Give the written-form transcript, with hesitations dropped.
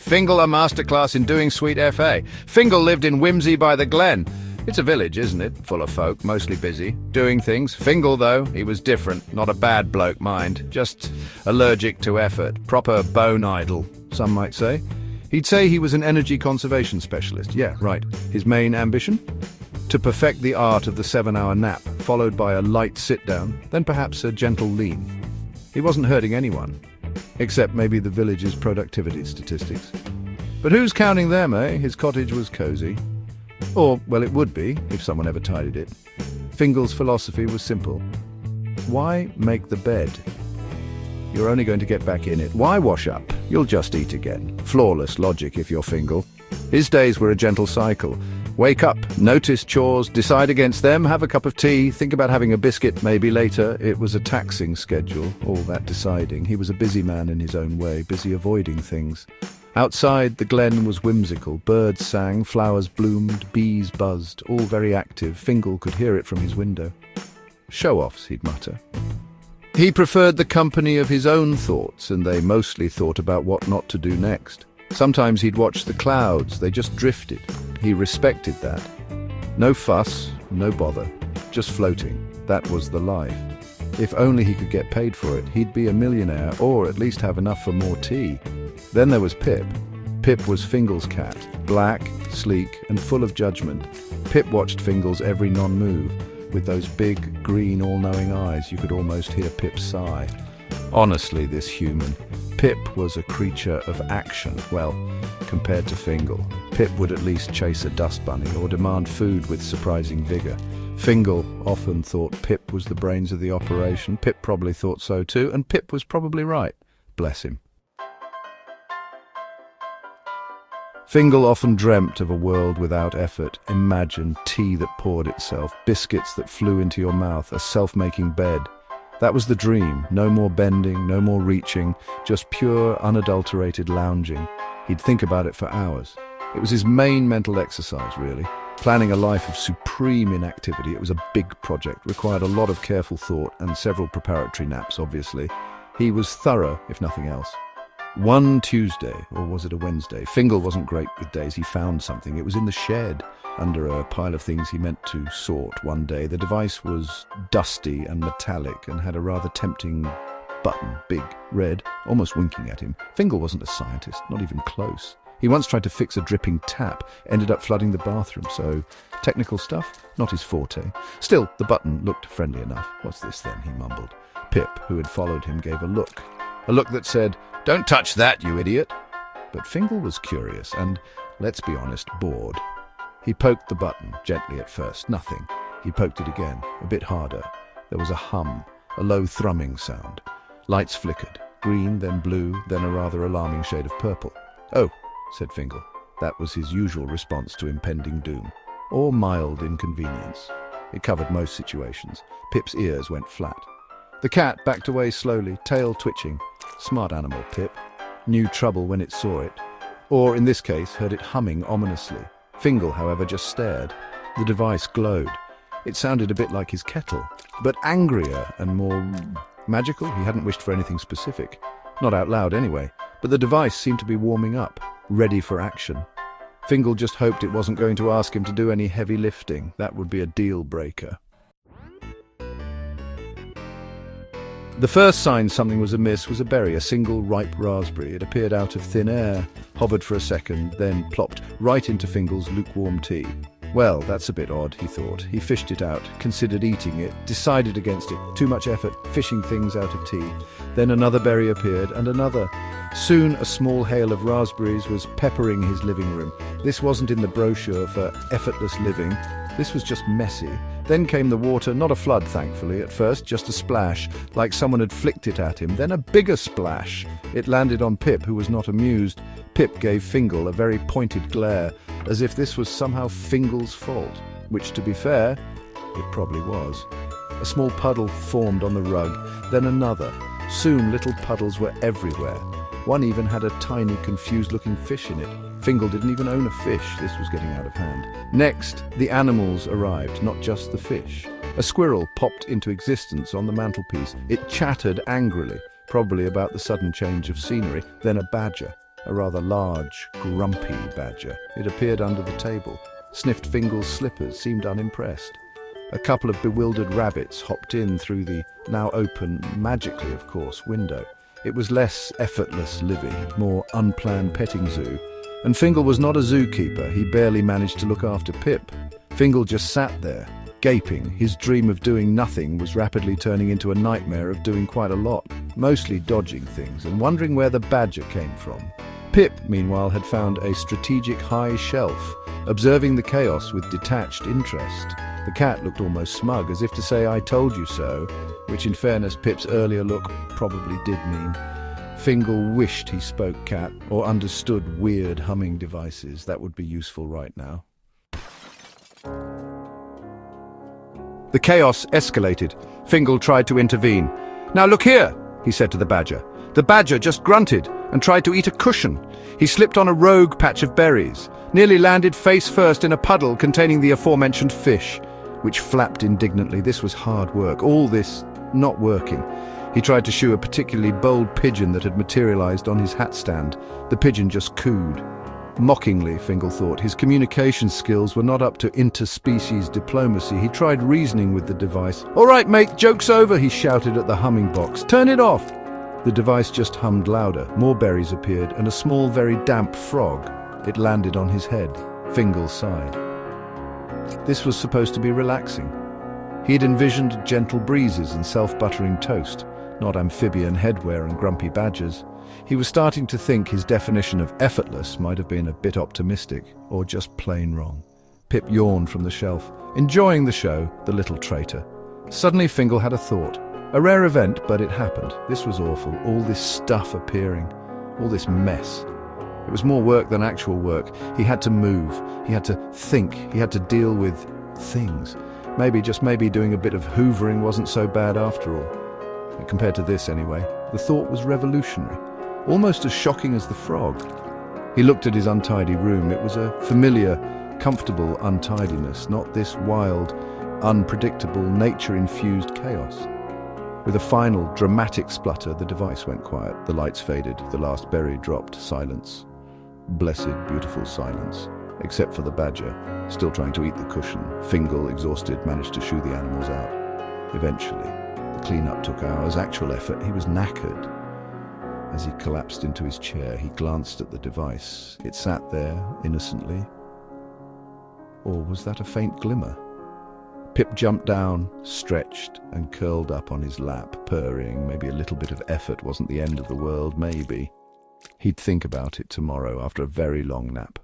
Fingle a masterclass in doing sweet FA. Fingle lived in Whimsy-by-the-Glen. It's a village, isn't it? Full of folk, mostly busy, doing things. Fingle, though, he was different. Not a bad bloke, mind. Just allergic to effort. Proper bone idle, some might say. He'd say he was an energy conservation specialist. Yeah, right. His main ambition? To perfect the art of the 7-hour nap, followed by a light sit-down, then perhaps a gentle lean. He wasn't hurting anyone, except maybe the village's productivity statistics. But who's counting them, eh? His cottage was cosy. Or, well, it would be, if someone ever tidied it. Fingle's philosophy was simple. Why make the bed? You're only going to get back in it. Why wash up? You'll just eat again. Flawless logic if you're Fingle. His days were a gentle cycle. Wake up, notice chores, decide against them, have a cup of tea, think about having a biscuit maybe later. It was a taxing schedule, all that deciding. He was a busy man in his own way, busy avoiding things. Outside, the glen was whimsical. Birds sang, flowers bloomed, bees buzzed, all very active. Fingle could hear it from his window. Show-offs, he'd mutter. He preferred the company of his own thoughts, and they mostly thought about what not to do next. Sometimes he'd watch the clouds, they just drifted. He respected that. No fuss, no bother, just floating. That was the life. If only he could get paid for it, he'd be a millionaire, or at least have enough for more tea. Then there was Pip. Pip was Fingle's cat, black, sleek, and full of judgment. Pip watched Fingle's every non-move. With those big, green, all-knowing eyes, you could almost hear Pip sigh. Honestly, this human. Pip was a creature of action. Well, compared to Fingle. Pip would at least chase a dust bunny or demand food with surprising vigor. Fingle often thought Pip was the brains of the operation. Pip probably thought so too, and Pip was probably right. Bless him. Fingle often dreamt of a world without effort. Imagine tea that poured itself, biscuits that flew into your mouth, a self-making bed. That was the dream. No more bending, no more reaching, just pure, unadulterated lounging. He'd think about it for hours. It was his main mental exercise, really. Planning a life of supreme inactivity. It was a big project, required a lot of careful thought and several preparatory naps, obviously. He was thorough, if nothing else. One Tuesday, or was it a Wednesday? Fingle wasn't great with days. He found something. It was in the shed, under a pile of things he meant to sort one day. The device was dusty and metallic and had a rather tempting button, big, red, almost winking at him. Fingle wasn't a scientist, not even close. He once tried to fix a dripping tap, ended up flooding the bathroom, so technical stuff, not his forte. Still, the button looked friendly enough. What's this then, he mumbled. Pip, who had followed him, gave a look that said, "Don't touch that, you idiot." But Fingle was curious and, let's be honest, bored. He poked the button, gently at first, nothing. He poked it again, a bit harder. There was a hum, a low thrumming sound. Lights flickered, green, then blue, then a rather alarming shade of purple. "Oh," said Fingle. That was his usual response to impending doom, or mild inconvenience. It covered most situations. Pip's ears went flat. The cat backed away slowly, tail twitching. Smart animal, Pip. Knew trouble when it saw it. Or, in this case, heard it humming ominously. Fingle, however, just stared. The device glowed. It sounded a bit like his kettle, but angrier and more magical. He hadn't wished for anything specific. Not out loud, anyway. But the device seemed to be warming up, ready for action. Fingle just hoped it wasn't going to ask him to do any heavy lifting. That would be a deal breaker. The first sign something was amiss was a berry, a single ripe raspberry. It appeared out of thin air, hovered for a second, then plopped right into Fingle's lukewarm tea. Well, that's a bit odd, he thought. He fished it out, considered eating it, decided against it. Too much effort, fishing things out of tea. Then another berry appeared, and another. Soon a small hail of raspberries was peppering his living room. This wasn't in the brochure for effortless living. This was just messy. Then came the water, not a flood, thankfully, at first, just a splash, like someone had flicked it at him. Then a bigger splash. It landed on Pip, who was not amused. Pip gave Fingle a very pointed glare, as if this was somehow Fingle's fault, which, to be fair, it probably was. A small puddle formed on the rug, then another. Soon little puddles were everywhere. One even had a tiny, confused-looking fish in it. Fingle didn't even own a fish. This was getting out of hand. Next, the animals arrived, not just the fish. A squirrel popped into existence on the mantelpiece. It chattered angrily, probably about the sudden change of scenery. Then a badger. a rather large, grumpy badger. It appeared under the table, sniffed Fingle's slippers, seemed unimpressed. A couple of bewildered rabbits hopped in through the now open, magically of course, window. It was less effortless living, more unplanned petting zoo. And Fingle was not a zookeeper. He barely managed to look after Pip. Fingle just sat there, gaping. His dream of doing nothing was rapidly turning into a nightmare of doing quite a lot, mostly dodging things and wondering where the badger came from. Pip, meanwhile, had found a strategic high shelf, observing the chaos with detached interest. The cat looked almost smug, as if to say, "I told you so," which in fairness Pip's earlier look probably did mean. Fingle wished he spoke cat, or understood weird humming devices. That would be useful right now. The chaos escalated. Fingle tried to intervene. "Now look here," he said to the badger. The badger just grunted and tried to eat a cushion. He slipped on a rogue patch of berries, nearly landed face first in a puddle containing the aforementioned fish, which flapped indignantly. This was hard work, all this not working. He tried to shoo a particularly bold pigeon that had materialized on his hat stand. The pigeon just cooed. Mockingly, Fingle thought. His communication skills were not up to interspecies diplomacy. He tried reasoning with the device. "All right, mate, joke's over," he shouted at the humming box. "Turn it off." The device just hummed louder. More berries appeared, and a small, very damp frog. It landed on his head. Fingle sighed. This was supposed to be relaxing. He'd envisioned gentle breezes and self-buttering toast, not amphibian headwear and grumpy badgers. He was starting to think his definition of effortless might have been a bit optimistic, or just plain wrong. Pip yawned from the shelf, enjoying the show, the little traitor. Suddenly Fingle had a thought. A rare event, but it happened. This was awful, all this stuff appearing, all this mess. It was more work than actual work. He had to move, he had to think, he had to deal with things. Maybe, just maybe, doing a bit of hoovering wasn't so bad after all. Compared to this, anyway. The thought was revolutionary, almost as shocking as the frog. He looked at his untidy room. It was a familiar, comfortable untidiness, not this wild, unpredictable, nature-infused chaos. With a final, dramatic splutter, the device went quiet. The lights faded. The last berry dropped. Silence. Blessed, beautiful silence. Except for the badger, still trying to eat the cushion. Fingle, exhausted, managed to shoo the animals out. Eventually. The clean-up took hours. Actual effort. He was knackered. As he collapsed into his chair, he glanced at the device. It sat there, innocently. Or was that a faint glimmer? Pip jumped down, stretched, and curled up on his lap, purring. Maybe a little bit of effort wasn't the end of the world, maybe. He'd think about it tomorrow after a very long nap.